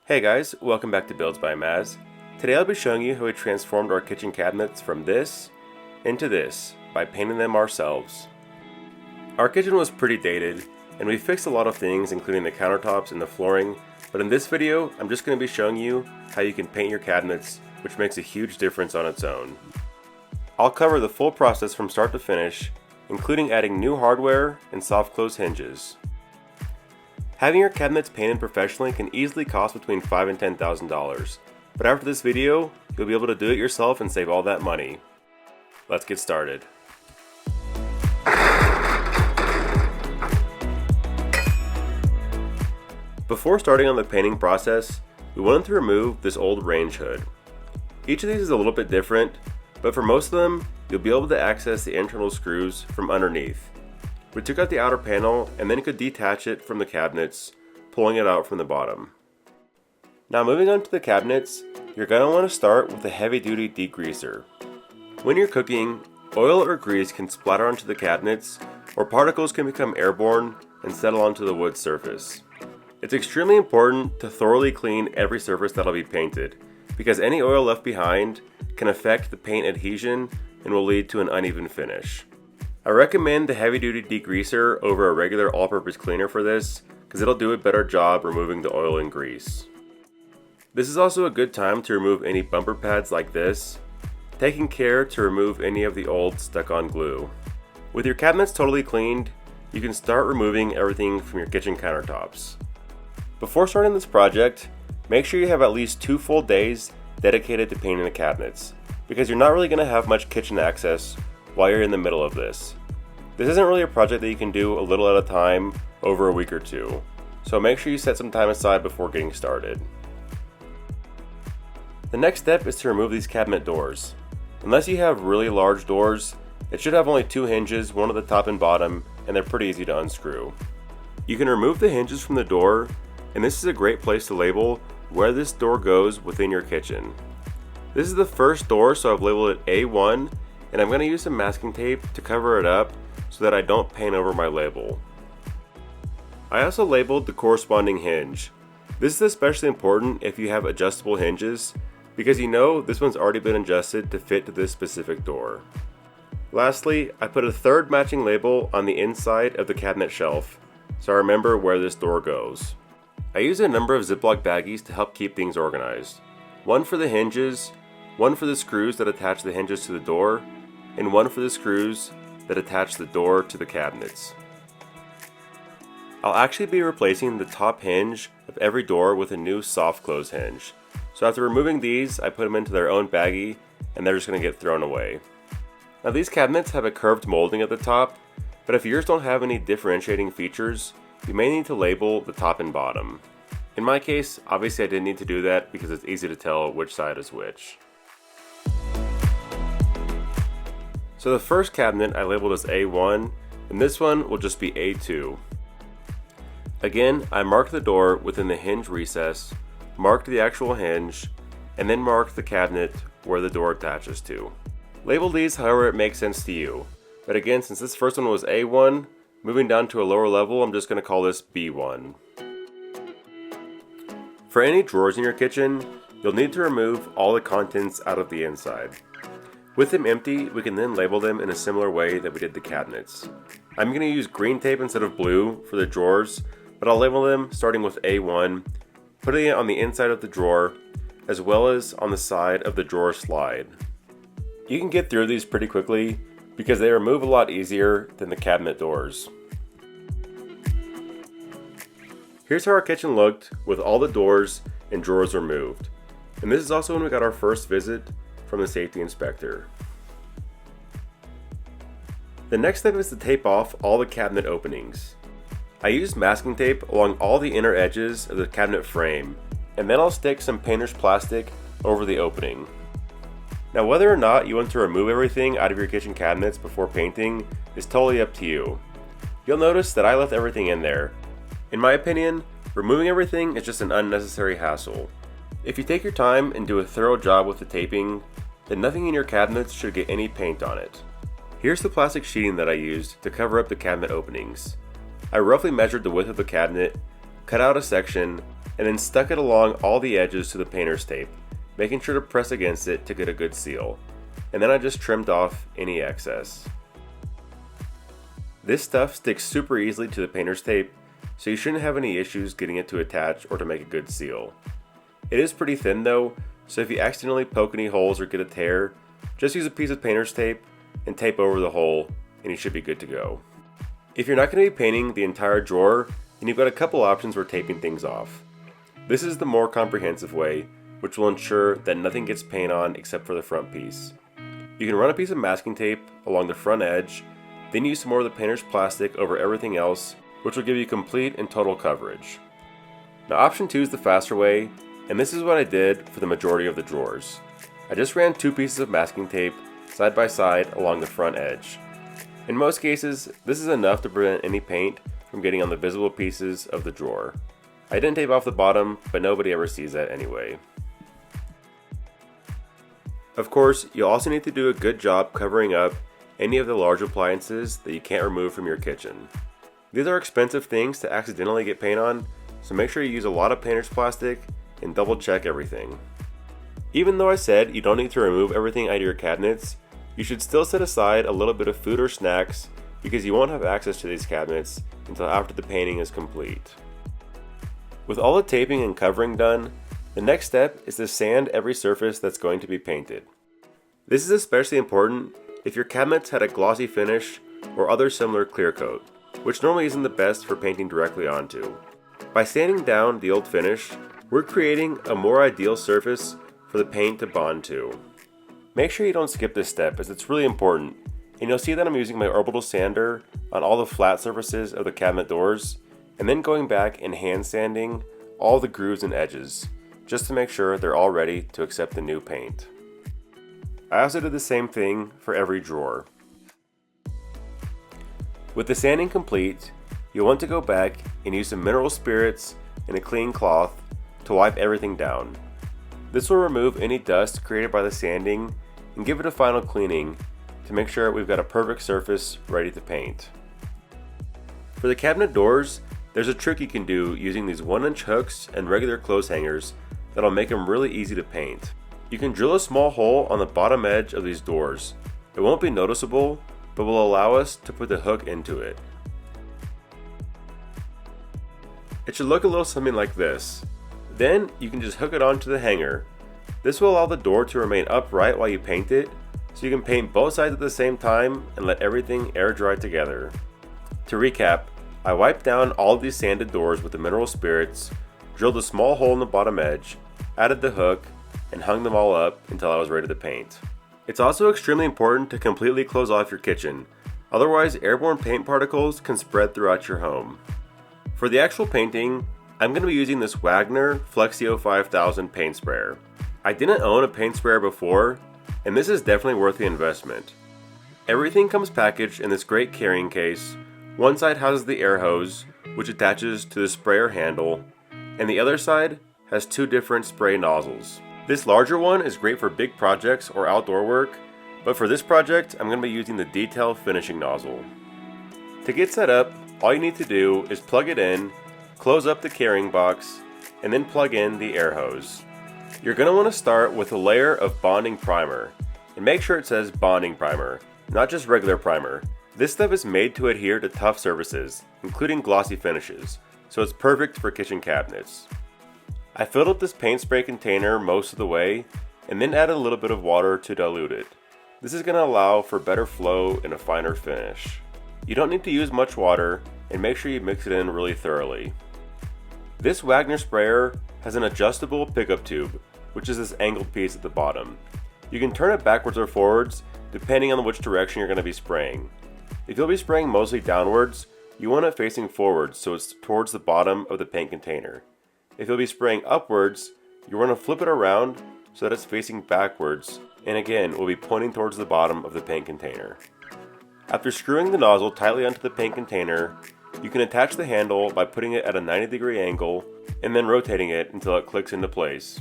Hey guys, welcome back to Builds by Maz. Today I'll be showing you how we transformed our kitchen cabinets from this into this by painting them ourselves. Our kitchen was pretty dated and we fixed a lot of things including the countertops and the flooring, but in this video I'm just going to be showing you how you can paint your cabinets, which makes a huge difference on its own. I'll cover the full process from start to finish, including adding new hardware and soft close hinges. Having your cabinets painted professionally can easily cost between $5,000 and $10,000, but after this video, you'll be able to do it yourself and save all that money. Let's get started. Before starting on the painting process, we wanted to remove this old range hood. Each of these is a little bit different, but for most of them, you'll be able to access the internal screws from underneath. We took out the outer panel and then could detach it from the cabinets, pulling it out from the bottom. Now moving on to the cabinets, you're going to want to start with a heavy-duty degreaser. When you're cooking, oil or grease can splatter onto the cabinets, or particles can become airborne and settle onto the wood surface. It's extremely important to thoroughly clean every surface that'll be painted, because any oil left behind can affect the paint adhesion and will lead to an uneven finish. I recommend the heavy-duty degreaser over a regular all-purpose cleaner for this, because it'll do a better job removing the oil and grease. This is also a good time to remove any bumper pads like this, taking care to remove any of the old stuck-on glue. With your cabinets totally cleaned, you can start removing everything from your kitchen countertops. Before starting this project, make sure you have at least 2 full days dedicated to painting the cabinets, because you're not really going to have much kitchen access while you're in the middle of this. This isn't really a project that you can do a little at a time over a week or two, so make sure you set some time aside before getting started. The next step is to remove these cabinet doors. Unless you have really large doors, it should have only 2 hinges, one at the top and bottom, and they're pretty easy to unscrew. You can remove the hinges from the door, and this is a great place to label where this door goes within your kitchen. This is the first door, so I've labeled it A1, and I'm going to use some masking tape to cover it up so that I don't paint over my label. I also labeled the corresponding hinge. This is especially important if you have adjustable hinges, because you know this one's already been adjusted to fit to this specific door. Lastly, I put a third matching label on the inside of the cabinet shelf, so I remember where this door goes. I use a number of Ziploc baggies to help keep things organized. One for the hinges, one for the screws that attach the hinges to the door, and one for the screws that attach the door to the cabinets. I'll actually be replacing the top hinge of every door with a new soft close hinge. So after removing these, I put them into their own baggie and they're just going to get thrown away. Now these cabinets have a curved molding at the top, but if yours don't have any differentiating features, you may need to label the top and bottom. In my case, obviously I didn't need to do that because it's easy to tell which side is which. So the first cabinet I labeled as A1, and this one will just be A2. Again, I marked the door within the hinge recess, marked the actual hinge, and then marked the cabinet where the door attaches to. Label these however it makes sense to you, but again, since this first one was A1, moving down to a lower level, I'm just going to call this B1. For any drawers in your kitchen, you'll need to remove all the contents out of the inside. With them empty, we can then label them in a similar way that we did the cabinets. I'm going to use green tape instead of blue for the drawers, but I'll label them starting with A1, putting it on the inside of the drawer, as well as on the side of the drawer slide. You can get through these pretty quickly because they remove a lot easier than the cabinet doors. Here's how our kitchen looked with all the doors and drawers removed. And this is also when we got our first visit from the safety inspector. The next step is to tape off all the cabinet openings. I used masking tape along all the inner edges of the cabinet frame, and then I'll stick some painter's plastic over the opening. Now whether or not you want to remove everything out of your kitchen cabinets before painting is totally up to you. You'll notice that I left everything in there. In my opinion, removing everything is just an unnecessary hassle. If you take your time and do a thorough job with the taping, then nothing in your cabinets should get any paint on it. Here's the plastic sheeting that I used to cover up the cabinet openings. I roughly measured the width of the cabinet, cut out a section, and then stuck it along all the edges to the painter's tape, making sure to press against it to get a good seal. And then I just trimmed off any excess. This stuff sticks super easily to the painter's tape, so you shouldn't have any issues getting it to attach or to make a good seal. It is pretty thin though, so if you accidentally poke any holes or get a tear, just use a piece of painter's tape and tape over the hole and you should be good to go. If you're not going to be painting the entire drawer, then you've got a couple options for taping things off. This is the more comprehensive way, which will ensure that nothing gets paint on except for the front piece. You can run a piece of masking tape along the front edge, then use some more of the painter's plastic over everything else, which will give you complete and total coverage. Now option 2 is the faster way, and this is what I did for the majority of the drawers. I just ran 2 pieces of masking tape side by side along the front edge. In most cases, this is enough to prevent any paint from getting on the visible pieces of the drawer. I didn't tape off the bottom, but nobody ever sees that anyway. Of course, you'll also need to do a good job covering up any of the large appliances that you can't remove from your kitchen. These are expensive things to accidentally get paint on, so make sure you use a lot of painter's plastic and double check everything. Even though I said you don't need to remove everything out of your cabinets, you should still set aside a little bit of food or snacks because you won't have access to these cabinets until after the painting is complete. With all the taping and covering done, the next step is to sand every surface that's going to be painted. This is especially important if your cabinets had a glossy finish or other similar clear coat, which normally isn't the best for painting directly onto. By sanding down the old finish, we're creating a more ideal surface for the paint to bond to. Make sure you don't skip this step as it's really important, and you'll see that I'm using my orbital sander on all the flat surfaces of the cabinet doors, and then going back and hand sanding all the grooves and edges, just to make sure they're all ready to accept the new paint. I also did the same thing for every drawer. With the sanding complete, you'll want to go back and use some mineral spirits and a clean cloth to wipe everything down. This will remove any dust created by the sanding and give it a final cleaning to make sure we've got a perfect surface ready to paint. For the cabinet doors, there's a trick you can do using these 1-inch hooks and regular clothes hangers that'll make them really easy to paint. You can drill a small hole on the bottom edge of these doors. It won't be noticeable, but will allow us to put the hook into it. It should look a little something like this. Then you can just hook it onto the hanger. This will allow the door to remain upright while you paint it, so you can paint both sides at the same time and let everything air dry together. To recap, I wiped down all of these sanded doors with the mineral spirits, drilled a small hole in the bottom edge, added the hook, and hung them all up until I was ready to paint. It's also extremely important to completely close off your kitchen, otherwise airborne paint particles can spread throughout your home. For the actual painting, I'm going to be using this Wagner FLEXiO 5000 paint sprayer. I didn't own a paint sprayer before, and this is definitely worth the investment. Everything comes packaged in this great carrying case. One side houses the air hose, which attaches to the sprayer handle, and the other side has 2 different spray nozzles. This larger one is great for big projects or outdoor work, but for this project, I'm going to be using the detail finishing nozzle. To get set up, all you need to do is plug it in, close up the carrying box, and then plug in the air hose. You're going to want to start with a layer of bonding primer, and make sure it says bonding primer, not just regular primer. This stuff is made to adhere to tough surfaces, including glossy finishes, so it's perfect for kitchen cabinets. I filled up this paint spray container most of the way, and then added a little bit of water to dilute it. This is going to allow for better flow and a finer finish. You don't need to use much water, and make sure you mix it in really thoroughly. This Wagner sprayer has an adjustable pickup tube, which is this angled piece at the bottom. You can turn it backwards or forwards depending on which direction you're going to be spraying. If you'll be spraying mostly downwards, you want it facing forwards so it's towards the bottom of the paint container. If you'll be spraying upwards, you want to flip it around so that it's facing backwards, and again will be pointing towards the bottom of the paint container. After screwing the nozzle tightly onto the paint container, you can attach the handle by putting it at a 90-degree angle and then rotating it until it clicks into place.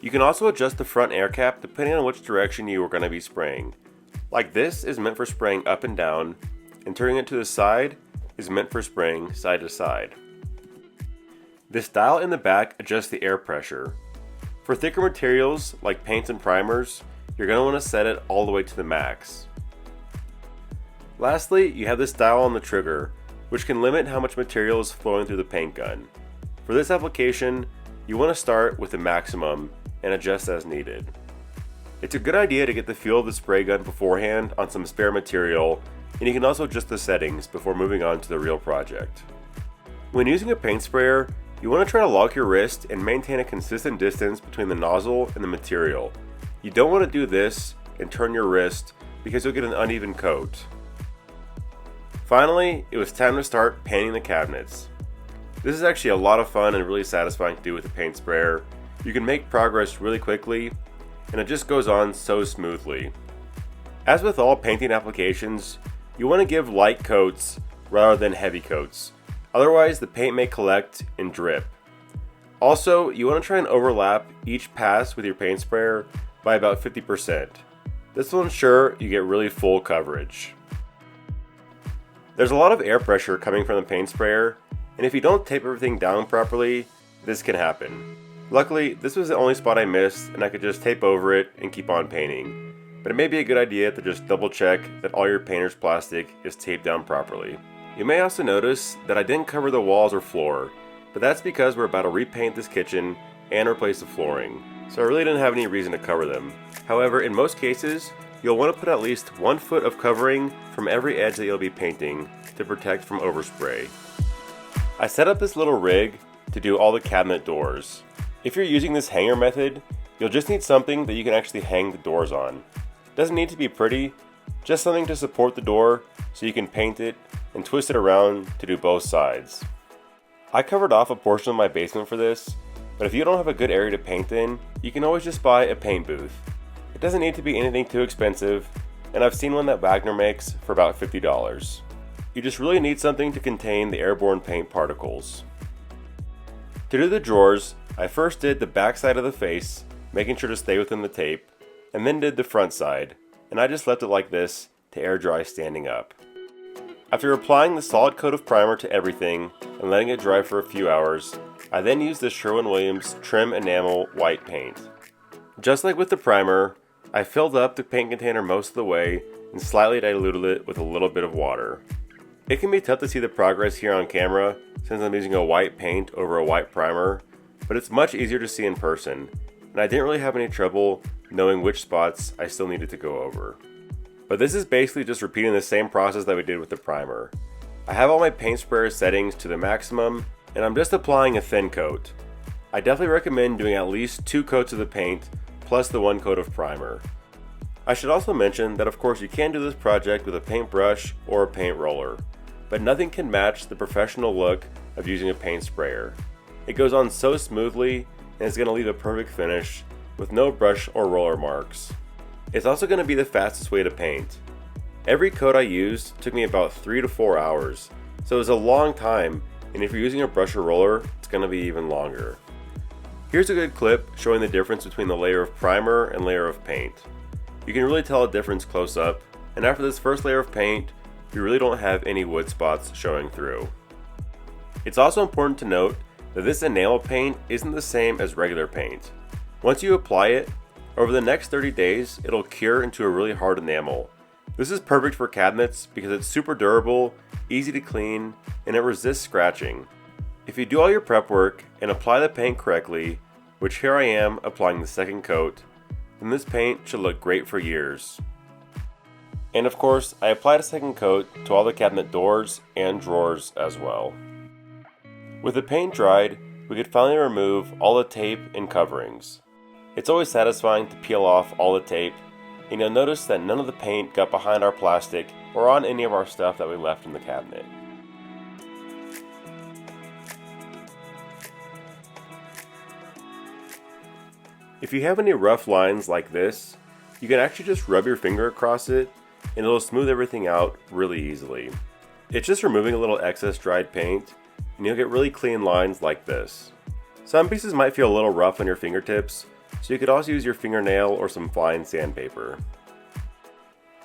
You can also adjust the front air cap depending on which direction you are going to be spraying. Like this is meant for spraying up and down, and turning it to the side is meant for spraying side to side. This dial in the back adjusts the air pressure. For thicker materials like paints and primers, you're going to want to set it all the way to the max. Lastly, you have this dial on the trigger, which can limit how much material is flowing through the paint gun. For this application, you want to start with the maximum and adjust as needed. It's a good idea to get the feel of the spray gun beforehand on some spare material, and you can also adjust the settings before moving on to the real project. When using a paint sprayer, you want to try to lock your wrist and maintain a consistent distance between the nozzle and the material. You don't want to do this and turn your wrist because you'll get an uneven coat. Finally, it was time to start painting the cabinets. This is actually a lot of fun and really satisfying to do with a paint sprayer. You can make progress really quickly, and it just goes on so smoothly. As with all painting applications, you want to give light coats rather than heavy coats. Otherwise, the paint may collect and drip. Also, you want to try and overlap each pass with your paint sprayer by about 50%. This will ensure you get really full coverage. There's a lot of air pressure coming from the paint sprayer, and if you don't tape everything down properly, this can happen. Luckily, this was the only spot I missed, and I could just tape over it and keep on painting. But it may be a good idea to just double check that all your painter's plastic is taped down properly. You may also notice that I didn't cover the walls or floor, but that's because we're about to repaint this kitchen and replace the flooring, so I really didn't have any reason to cover them. However, in most cases, you'll want to put at least 1 foot of covering from every edge that you'll be painting to protect from overspray. I set up this little rig to do all the cabinet doors. If you're using this hanger method, you'll just need something that you can actually hang the doors on. It doesn't need to be pretty, just something to support the door so you can paint it and twist it around to do both sides. I covered off a portion of my basement for this, but if you don't have a good area to paint in, you can always just buy a paint booth. It doesn't need to be anything too expensive, and I've seen one that Wagner makes for about $50. You just really need something to contain the airborne paint particles. To do the drawers, I first did the back side of the face, making sure to stay within the tape, and then did the front side, and I just left it like this to air dry standing up. After applying the solid coat of primer to everything and letting it dry for a few hours, I then used the Sherwin-Williams Trim Enamel White paint. Just like with the primer, I filled up the paint container most of the way and slightly diluted it with a little bit of water. It can be tough to see the progress here on camera since I'm using a white paint over a white primer, but it's much easier to see in person, and I didn't really have any trouble knowing which spots I still needed to go over. But this is basically just repeating the same process that we did with the primer. I have all my paint sprayer settings to the maximum, and I'm just applying a thin coat. I definitely recommend doing at least 2 coats of the paint plus the 1 coat of primer. I should also mention that of course you can do this project with a paintbrush or a paint roller, but nothing can match the professional look of using a paint sprayer. It goes on so smoothly and is going to leave a perfect finish with no brush or roller marks. It's also going to be the fastest way to paint. Every coat I used took me about 3 to 4 hours, so it was a long time, and if you're using a brush or roller, it's going to be even longer. Here's a good clip showing the difference between the layer of primer and layer of paint. You can really tell a difference close up, and after this first layer of paint, you really don't have any wood spots showing through. It's also important to note that this enamel paint isn't the same as regular paint. Once you apply it, over the next 30 days, it'll cure into a really hard enamel. This is perfect for cabinets because it's super durable, easy to clean, and it resists scratching. If you do all your prep work and apply the paint correctly, which here I am applying the second coat, then this paint should look great for years. And of course, I applied a second coat to all the cabinet doors and drawers as well. With the paint dried, we could finally remove all the tape and coverings. It's always satisfying to peel off all the tape, and you'll notice that none of the paint got behind our plastic or on any of our stuff that we left in the cabinet. If you have any rough lines like this, you can actually just rub your finger across it and it'll smooth everything out really easily. It's just removing a little excess dried paint and you'll get really clean lines like this. Some pieces might feel a little rough on your fingertips, so you could also use your fingernail or some fine sandpaper.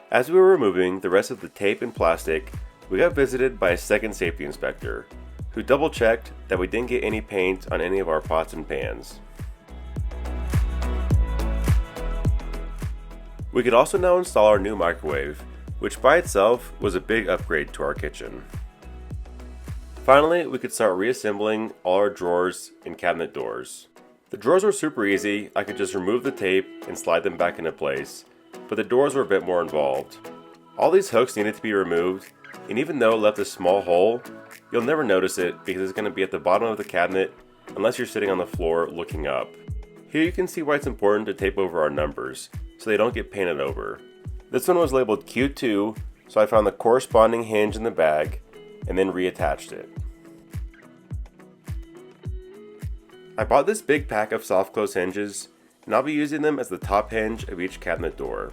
As we were removing the rest of the tape and plastic, we got visited by a second safety inspector, who double checked that we didn't get any paint on any of our pots and pans. We could also now install our new microwave, which by itself was a big upgrade to our kitchen. Finally, we could start reassembling all our drawers and cabinet doors. The drawers were super easy. I could just remove the tape and slide them back into place, but the doors were a bit more involved. All these hooks needed to be removed, and even though it left a small hole, you'll never notice it because it's going to be at the bottom of the cabinet unless you're sitting on the floor looking up. Here you can see why it's important to tape over our numbers so they don't get painted over. This one was labeled Q2, so I found the corresponding hinge in the bag and then reattached it. I bought this big pack of soft close hinges, and I'll be using them as the top hinge of each cabinet door.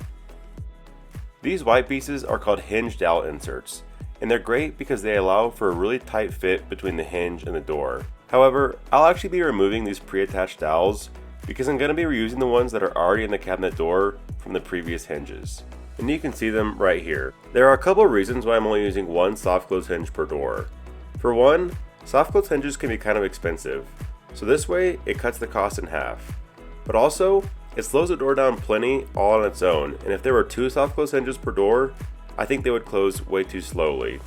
These white pieces are called hinge dowel inserts, and they're great because they allow for a really tight fit between the hinge and the door. However, I'll actually be removing these pre-attached dowels because I'm going to be reusing the ones that are already in the cabinet door from the previous hinges. And you can see them right here. There are a couple of reasons why I'm only using one soft close hinge per door. For one, soft close hinges can be kind of expensive, so this way it cuts the cost in half. But also, it slows the door down plenty all on its own, and if there were two soft close hinges per door, I think they would close way too slowly.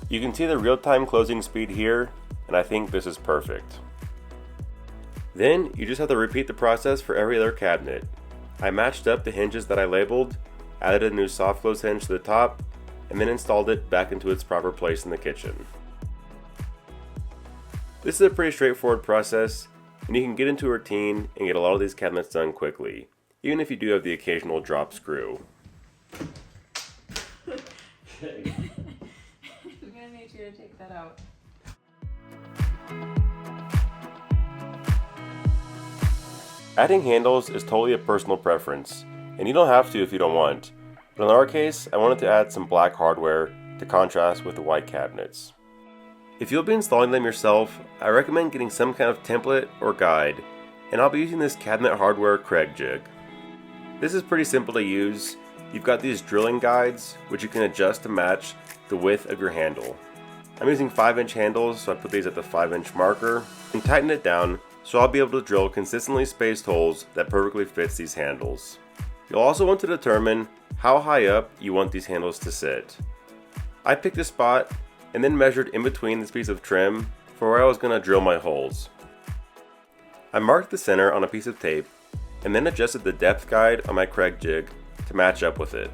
You can see the real-time closing speed here, and I think this is perfect. Then you just have to repeat the process for every other cabinet. I matched up the hinges that I labeled, added a new soft close hinge to the top, and then installed it back into its proper place in the kitchen. This is a pretty straightforward process, and you can get into a routine and get a lot of these cabinets done quickly, even if you do have the occasional drop screw. I'm gonna need you to take that out. Adding handles is totally a personal preference, and you don't have to if you don't want, but in our case, I wanted to add some black hardware to contrast with the white cabinets. If you'll be installing them yourself, I recommend getting some kind of template or guide, and I'll be using this cabinet hardware Craig jig. This is pretty simple to use. You've got these drilling guides, which you can adjust to match the width of your handle. I'm using 5-inch handles, so I put these at the 5-inch marker, and tighten it down so I'll be able to drill consistently spaced holes that perfectly fits these handles. You'll also want to determine how high up you want these handles to sit. I picked a spot and then measured in between this piece of trim for where I was going to drill my holes. I marked the center on a piece of tape and then adjusted the depth guide on my Craig jig to match up with it.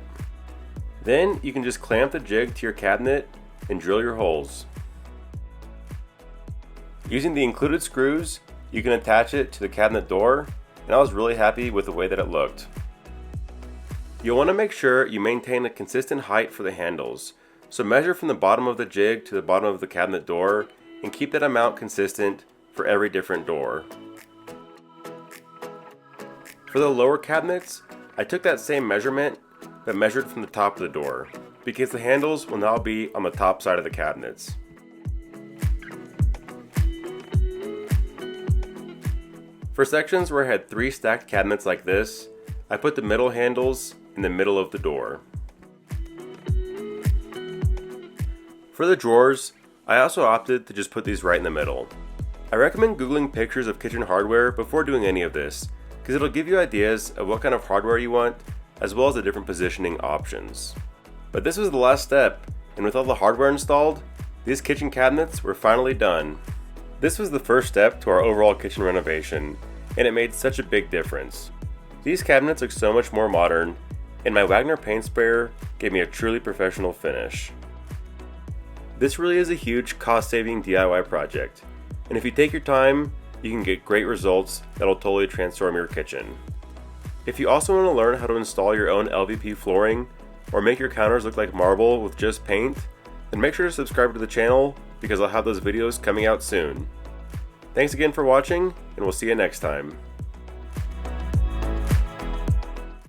Then you can just clamp the jig to your cabinet and drill your holes. Using the included screws, you can attach it to the cabinet door, and I was really happy with the way that it looked. You'll want to make sure you maintain a consistent height for the handles, so measure from the bottom of the jig to the bottom of the cabinet door and keep that amount consistent for every different door. For the lower cabinets, I took that same measurement but measured from the top of the door, because the handles will now be on the top side of the cabinets. For sections where I had 3 stacked cabinets like this, I put the middle handles in the middle of the door. For the drawers, I also opted to just put these right in the middle. I recommend Googling pictures of kitchen hardware before doing any of this, because it'll give you ideas of what kind of hardware you want, as well as the different positioning options. But this was the last step, and with all the hardware installed, these kitchen cabinets were finally done. This was the first step to our overall kitchen renovation, and it made such a big difference. These cabinets look so much more modern, and my Wagner paint sprayer gave me a truly professional finish. This really is a huge cost-saving DIY project, and if you take your time, you can get great results that'll totally transform your kitchen. If you also want to learn how to install your own LVP flooring, or make your counters look like marble with just paint, then make sure to subscribe to the channel because I'll have those videos coming out soon. Thanks again for watching, and we'll see you next time.